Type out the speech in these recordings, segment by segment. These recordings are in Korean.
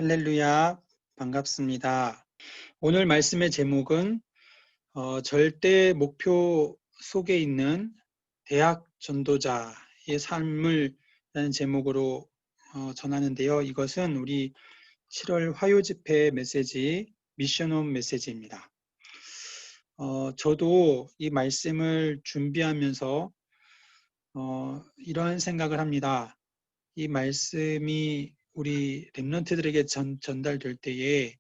할렐루야, 반갑습니다. 오늘 말씀의 제목은 절대 목표 속에 있는 대학 전도자의 삶을 라는 제목으로 전하는데요. 이것은 우리 7월 화요 집회 메시지, 미션홈 메시지입니다. 저도 이 말씀을 준비하면서 이런 생각을 합니다. 이 말씀이 우리 렘넌트들에게 전달될 때에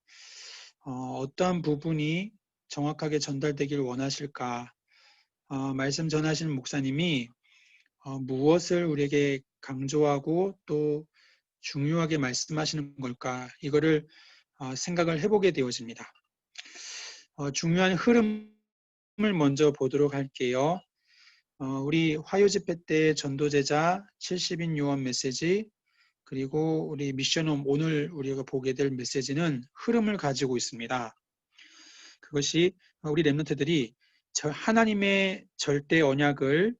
어떠한 부분이 정확하게 전달되길 원하실까? 말씀 전하시는 목사님이 무엇을 우리에게 강조하고 또 중요하게 말씀하시는 걸까? 이거를 생각을 해보게 되어집니다. 중요한 흐름을 먼저 보도록 할게요. 우리 화요 집회 때 전도제자 70인 요한 메시지 그리고 우리 미션홈 오늘 우리가 보게 될 메시지는 흐름을 가지고 있습니다. 그것이 우리 렘넌트들이 하나님의 절대 언약을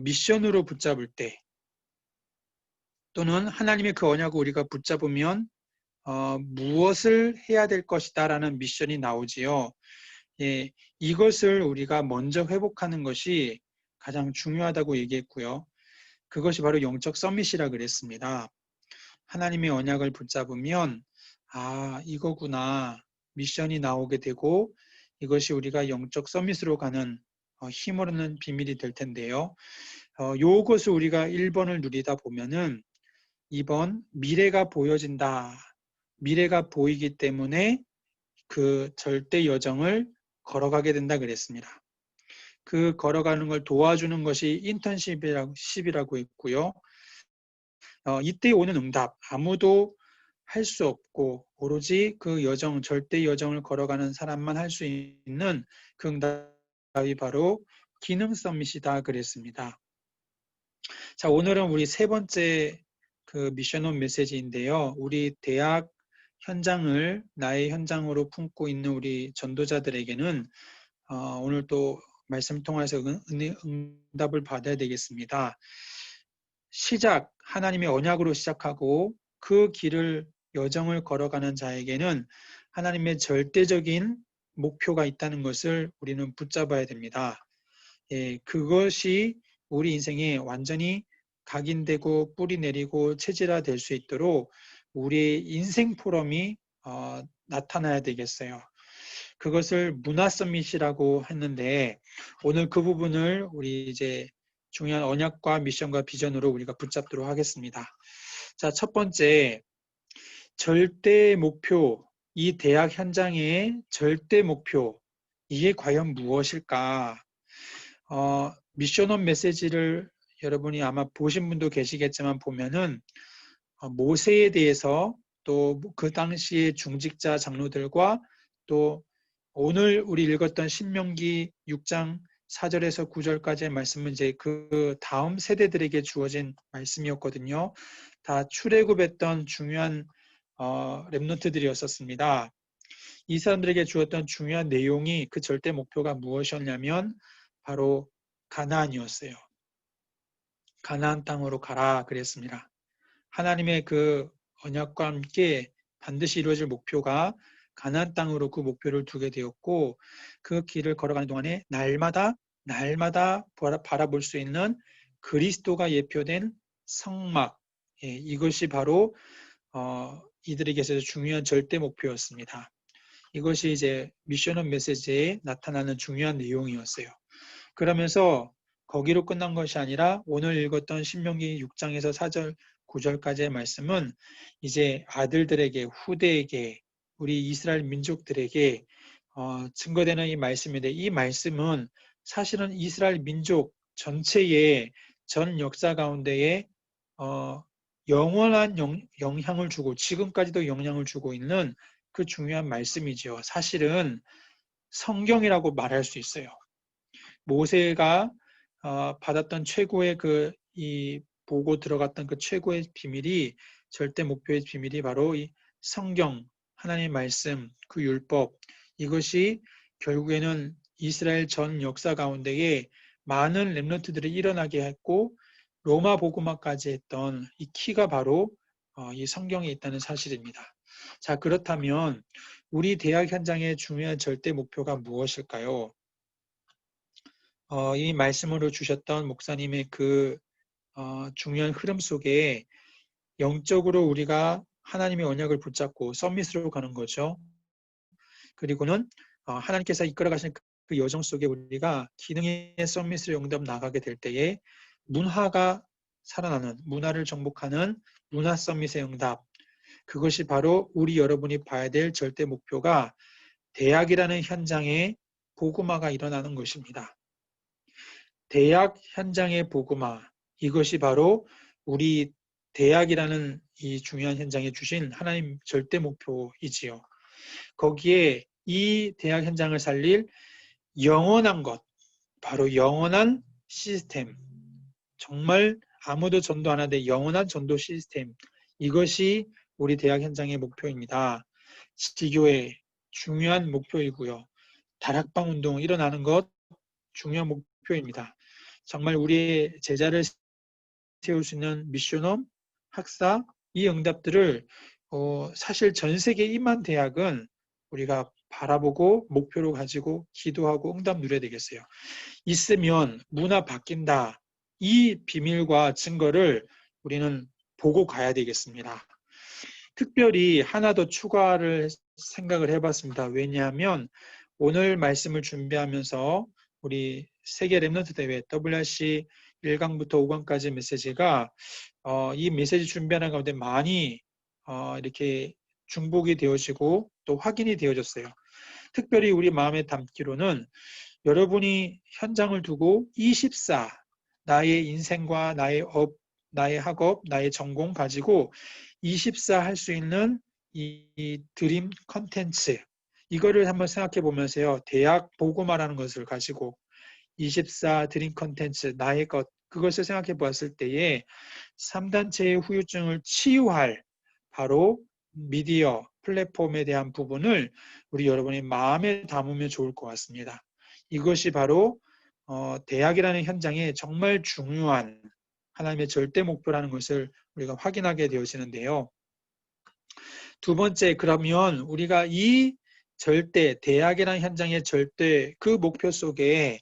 미션으로 붙잡을 때 또는 하나님의 그 언약을 우리가 붙잡으면 무엇을 해야 될 것이다 라는 미션이 나오지요. 예, 이것을 우리가 먼저 회복하는 것이 가장 중요하다고 얘기했고요. 그것이 바로 영적 서밋이라 그랬습니다. 하나님의 언약을 붙잡으면 이거구나 미션이 나오게 되고 이것이 우리가 영적 서밋으로 가는 힘을 얻는 비밀이 될 텐데요. 요것을 우리가 1번을 누리다 보면은 2번 미래가 보여진다. 미래가 보이기 때문에 그 절대 여정을 걸어가게 된다 그랬습니다. 그 걸어가는 걸 도와주는 것이 인턴십이라고 했고요. 이때 오는 응답, 아무도 할 수 없고 오로지 그 여정, 절대 여정을 걸어가는 사람만 할 수 있는 그 응답이 바로 기능 서밋이다 그랬습니다. 자, 오늘은 우리 세 번째 그 미션홈 메시지인데요. 우리 대학 현장을 나의 현장으로 품고 있는 우리 전도자들에게는 오늘 또 말씀 통해서 응답을 받아야 되겠습니다. 하나님의 언약으로 시작하고 그 길을 여정을 걸어가는 자에게는 하나님의 절대적인 목표가 있다는 것을 우리는 붙잡아야 됩니다. 예, 그것이 우리 인생에 완전히 각인되고 뿌리 내리고 체질화될 수 있도록 우리의 인생 포럼이 나타나야 되겠어요. 그것을 문화 서밋이라고 했는데 오늘 그 부분을 우리 이제 중요한 언약과 미션과 비전으로 우리가 붙잡도록 하겠습니다. 자, 첫 번째, 절대 목표, 이 대학 현장의 절대 목표, 이게 과연 무엇일까? 미션홈 메시지를 여러분이 아마 보신 분도 계시겠지만 보면은 모세에 대해서 또 그 당시의 중직자 장로들과 또 오늘 우리 읽었던 신명기 6장 4절에서 9절까지의 말씀은 이제 그 다음 세대들에게 주어진 말씀이었거든요. 다 출애굽했던 중요한 렘넌트들이었었습니다. 이 사람들에게 주었던 중요한 내용이 그 절대 목표가 무엇이었냐면 바로 가나안이었어요. 가나안 땅으로 가라 그랬습니다. 하나님의 그 언약과 함께 반드시 이루어질 목표가 가나안 땅으로 그 목표를 두게 되었고 그 길을 걸어가는 동안에 날마다 바라볼 수 있는 그리스도가 예표된 성막, 이것이 바로 이들에게 있어서 중요한 절대 목표였습니다. 이것이 이제 미션홈 메시지에 나타나는 중요한 내용이었어요. 그러면서 거기로 끝난 것이 아니라 오늘 읽었던 신명기 6장에서 4절, 9절까지의 말씀은 이제 아들들에게, 후대에게, 우리 이스라엘 민족들에게 증거되는 이 말씀인데 이 말씀은 사실은 이스라엘 민족 전체의 전 역사 가운데에 영원한 영향을 주고 지금까지도 영향을 주고 있는 그 중요한 말씀이죠. 사실은 성경이라고 말할 수 있어요. 모세가 받았던 최고의 이 보고 들어갔던 그 최고의 비밀이 절대 목표의 비밀이 바로 이 성경, 하나님의 말씀, 그 율법 이것이 결국에는 이스라엘 전 역사 가운데에 많은 렘넌트들이 일어나게 했고 로마 복음화까지 했던 이 키가 바로 이 성경에 있다는 사실입니다. 자, 그렇다면 우리 대학 현장의 중요한 절대 목표가 무엇일까요? 이 말씀으로 주셨던 목사님의 그 중요한 흐름 속에 영적으로 우리가 하나님의 언약을 붙잡고 서밋으로 가는 거죠. 그리고는 하나님께서 이끌어 가시는 그 여정 속에 우리가 기능의 서밋으로 영접 나가게 될 때에 문화가 살아나는, 문화를 정복하는 문화 서밋의 응답, 그것이 바로 우리 여러분이 봐야 될 절대 목표가 대학이라는 현장에 복음화가 일어나는 것입니다. 대학 현장의 복음화, 이것이 바로 우리 대학이라는 이 중요한 현장에 주신 하나님 절대 목표이지요. 거기에 이 대학 현장을 살릴 영원한 것, 바로 영원한 시스템, 정말 아무도 전도 안 하되 영원한 전도 시스템, 이것이 우리 대학 현장의 목표입니다. 지교의 중요한 목표이고요. 다락방 운동 일어나는 것 중요한 목표입니다. 정말 우리의 제자를 세울 수 있는 미션홈, 학사, 이 응답들을 사실 전 세계 2만 대학은 우리가 바라보고 목표로 가지고 기도하고 응답 누려야 되겠어요. 있으면 문화 바뀐다. 이 비밀과 증거를 우리는 보고 가야 되겠습니다. 특별히 하나 더 추가를 생각을 해봤습니다. 왜냐하면 오늘 말씀을 준비하면서 우리 세계 랩넌트 대회 WRC 1강부터 5강까지 메시지가 이 메시지 준비하는 가운데 많이 이렇게 중복이 되어지고 또 확인이 되어졌어요. 특별히 우리 마음에 담기로는 여러분이 현장을 두고 24, 나의 인생과 나의 업, 나의 학업, 나의 전공 가지고 24 할 수 있는 이 드림 컨텐츠, 이거를 한번 생각해 보면서요. 대학 보고마라는 것을 가지고 24 드림 컨텐츠, 나의 것, 그것을 생각해 보았을 때에 3단체의 후유증을 치유할 바로 미디어, 플랫폼에 대한 부분을 우리 여러분이 마음에 담으면 좋을 것 같습니다. 이것이 바로 대학이라는 현장에 정말 중요한 하나님의 절대 목표라는 것을 우리가 확인하게 되어지는데요. 두 번째, 그러면 우리가 이 절대, 대학이라는 현장의 절대 그 목표 속에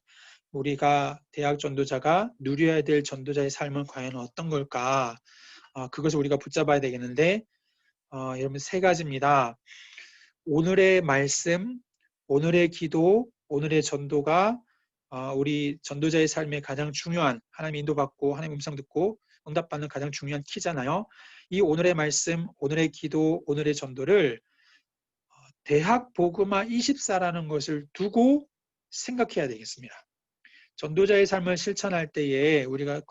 우리가 대학 전도자가 누려야 될 전도자의 삶은 과연 어떤 걸까? 그것을 우리가 붙잡아야 되겠는데 여러분 세 가지입니다. 오늘의 말씀, 오늘의 기도, 오늘의 전도가 우리 전도자의 삶에 가장 중요한, 하나님 인도받고 하나님 음성 듣고 응답받는 가장 중요한 키잖아요. 이 오늘의 말씀, 오늘의 기도, 오늘의 전도를 대학 복음화 24라는 것을 두고 생각해야 되겠습니다. 전도자의 삶을 실천할 때에 우리가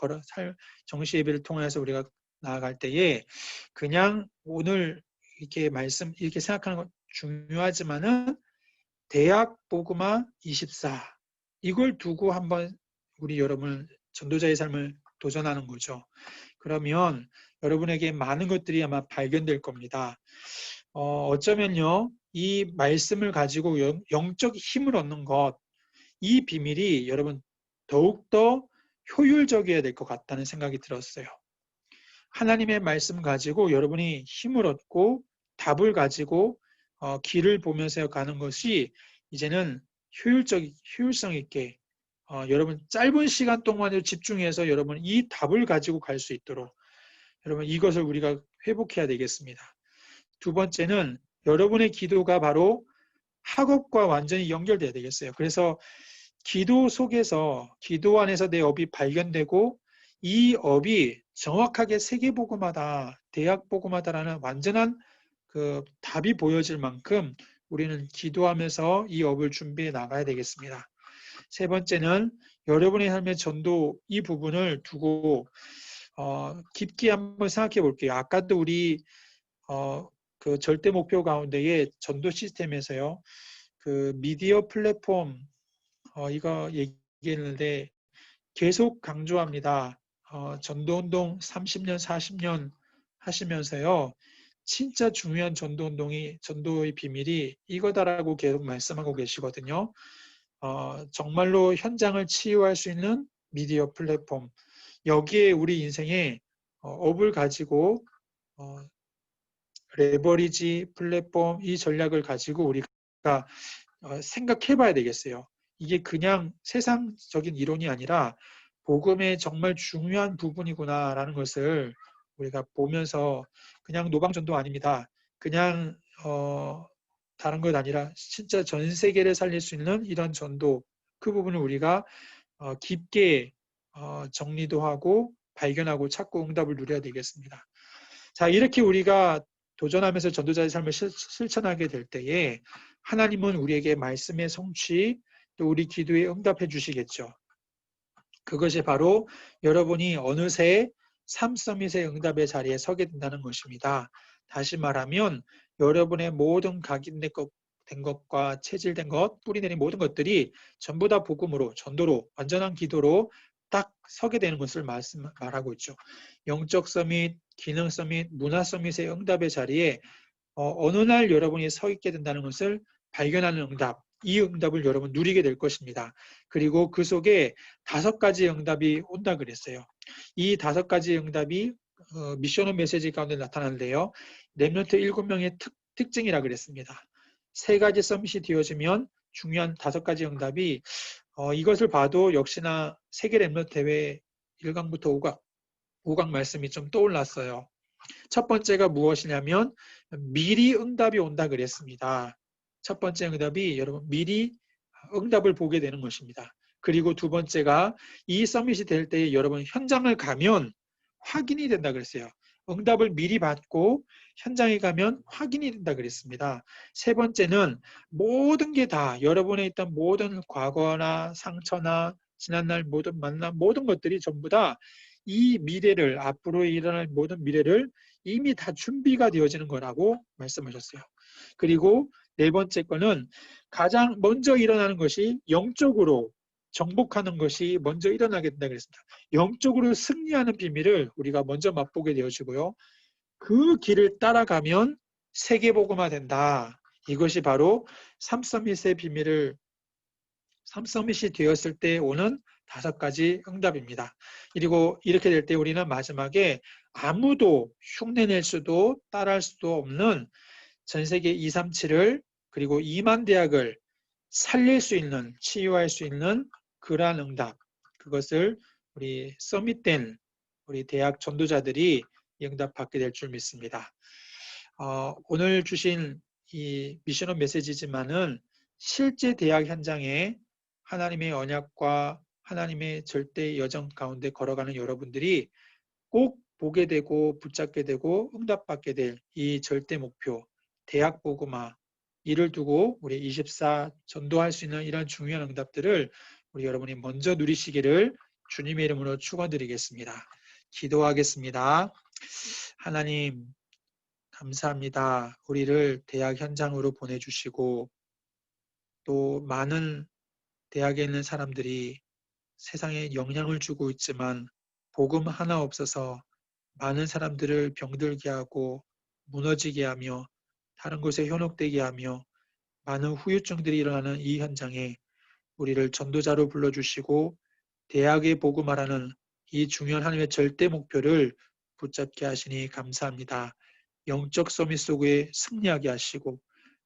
정시 예배를 통해서 우리가 나아갈 때에 그냥 오늘 이렇게 말씀 이렇게 생각하는 건 중요하지만은 대학 복음화 24 이걸 두고 한번 우리 여러분 전도자의 삶을 도전하는 거죠. 그러면 여러분에게 많은 것들이 아마 발견될 겁니다. 어쩌면요 이 말씀을 가지고 영적 힘을 얻는 것, 이 비밀이 여러분 더욱더 효율적이어야 될 것 같다는 생각이 들었어요. 하나님의 말씀 가지고 여러분이 힘을 얻고 답을 가지고 길을 보면서 가는 것이 이제는 효율성 있게 여러분 짧은 시간 동안에 집중해서 여러분 이 답을 가지고 갈 수 있도록 여러분 이것을 우리가 회복해야 되겠습니다. 두 번째는 여러분의 기도가 바로 학업과 완전히 연결돼야 되겠어요. 그래서 기도 속에서 기도 안에서 내 업이 발견되고 이 업이 정확하게 세계복음화다, 대학복음화다라는 완전한 그 답이 보여질 만큼 우리는 기도하면서 이 업을 준비해 나가야 되겠습니다. 세 번째는 여러분의 삶의 전도 이 부분을 두고 깊게 한번 생각해 볼게요. 아까도 우리 그 절대 목표 가운데에 전도 시스템에서요. 그 미디어 플랫폼 이거 얘기했는데 계속 강조합니다. 전도운동 30년, 40년 하시면서요. 진짜 중요한 전도운동이 전도의 비밀이 이거다라고 계속 말씀하고 계시거든요. 정말로 현장을 치유할 수 있는 미디어 플랫폼. 여기에 우리 인생의 업을 가지고 레버리지, 플랫폼, 이 전략을 가지고 우리가 생각해 봐야 되겠어요. 이게 그냥 세상적인 이론이 아니라 복음의 정말 중요한 부분이구나라는 것을 우리가 보면서 그냥 노방전도 아닙니다. 그냥 다른 것 아니라 진짜 전 세계를 살릴 수 있는 이런 전도, 그 부분을 우리가 깊게 정리도 하고 발견하고 찾고 응답을 누려야 되겠습니다. 자, 이렇게 우리가 도전하면서 전도자의 삶을 실천하게 될 때에 하나님은 우리에게 말씀의 성취, 또 우리 기도에 응답해 주시겠죠. 그것이 바로 여러분이 어느새 삼서밋의 응답의 자리에 서게 된다는 것입니다. 다시 말하면 여러분의 모든 각인된 것과 체질된 것, 뿌리내린 모든 것들이 전부 다 복음으로, 전도로, 완전한 기도로 딱 서게 되는 것을 말하고 있죠. 영적 서밋, 기능 서밋, 문화 서밋의 응답의 자리에 어느 날 여러분이 서 있게 된다는 것을 발견하는 응답, 이 응답을 여러분 누리게 될 것입니다. 그리고 그 속에 5가지 응답이 온다 그랬어요. 이 5가지 응답이 미션 온 메시지 가운데 나타나는데요. 렘넌트 7명의 특징이라 그랬습니다. 3가지 서밋이 되어지면 중요한 5가지 응답이 이것을 봐도 역시나 세계 렘넌트 대회 1강부터 5강 말씀이 좀 떠올랐어요. 첫 번째가 무엇이냐면 미리 응답이 온다 그랬습니다. 첫 번째 응답이 여러분 미리 응답을 보게 되는 것입니다. 그리고 두 번째가 이 서밋이 될 때 여러분 현장을 가면 확인이 된다 그랬어요. 응답을 미리 받고 현장에 가면 확인이 된다 그랬습니다. 세 번째는 모든 게 다 여러분에 있던 모든 과거나 상처나 지난날 모든 만남 모든 것들이 전부 다 이 미래를 앞으로 일어날 모든 미래를 이미 다 준비가 되어지는 거라고 말씀하셨어요. 그리고 네 번째 거는 가장 먼저 일어나는 것이 영적으로 정복하는 것이 먼저 일어나게 된다 그랬습니다. 영적으로 승리하는 비밀을 우리가 먼저 맛보게 되어지고요. 그 길을 따라가면 세계복음화 된다. 이것이 바로 삼서밋의 비밀을 삼서밋이 되었을 때 오는 5가지 응답입니다. 그리고 이렇게 될 때 우리는 마지막에 아무도 흉내낼 수도 따라할 수도 없는 전 세계 237을 그리고 2만 대학을 살릴 수 있는, 치유할 수 있는 그러한 응답, 그것을 우리 서밋된 우리 대학 전도자들이 응답받게 될 줄 믿습니다. 오늘 주신 이 미션 온 메시지지만은 실제 대학 현장에 하나님의 언약과 하나님의 절대 여정 가운데 걸어가는 여러분들이 꼭 보게 되고 붙잡게 되고 응답받게 될 이 절대 목표, 대학 복음화, 이를 두고 우리 24 전도할 수 있는 이런 중요한 응답들을 우리 여러분이 먼저 누리시기를 주님의 이름으로 축원드리겠습니다. 기도하겠습니다. 하나님 감사합니다. 우리를 대학 현장으로 보내주시고 또 많은 대학에 있는 사람들이 세상에 영향을 주고 있지만 복음 하나 없어서 많은 사람들을 병들게 하고 무너지게 하며 다른 곳에 현혹되게 하며 많은 후유증들이 일어나는 이 현장에 우리를 전도자로 불러주시고 대학의 복음화라는 이 중요한 하나님의 절대 목표를 붙잡게 하시니 감사합니다. 영적 서밋 속에 승리하게 하시고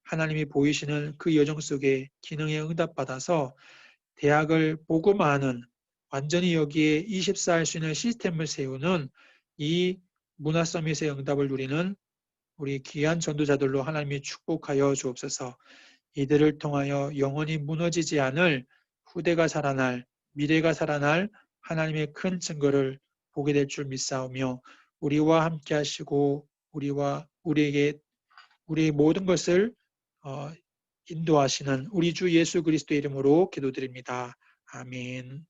하나님이 보이시는 그 여정 속에 기능에 응답받아서 대학을 복음화하는 완전히 여기에 24할 수 있는 시스템을 세우는 이 문화 서밋의 응답을 누리는 우리 귀한 전도자들로 하나님이 축복하여 주옵소서. 이들을 통하여 영원히 무너지지 않을 후대가 살아날 미래가 살아날 하나님의 큰 증거를 보게 될 줄 믿사오며 우리와 함께 하시고 우리에게 우리의 모든 것을 인도하시는 우리 주 예수 그리스도의 이름으로 기도드립니다. 아멘.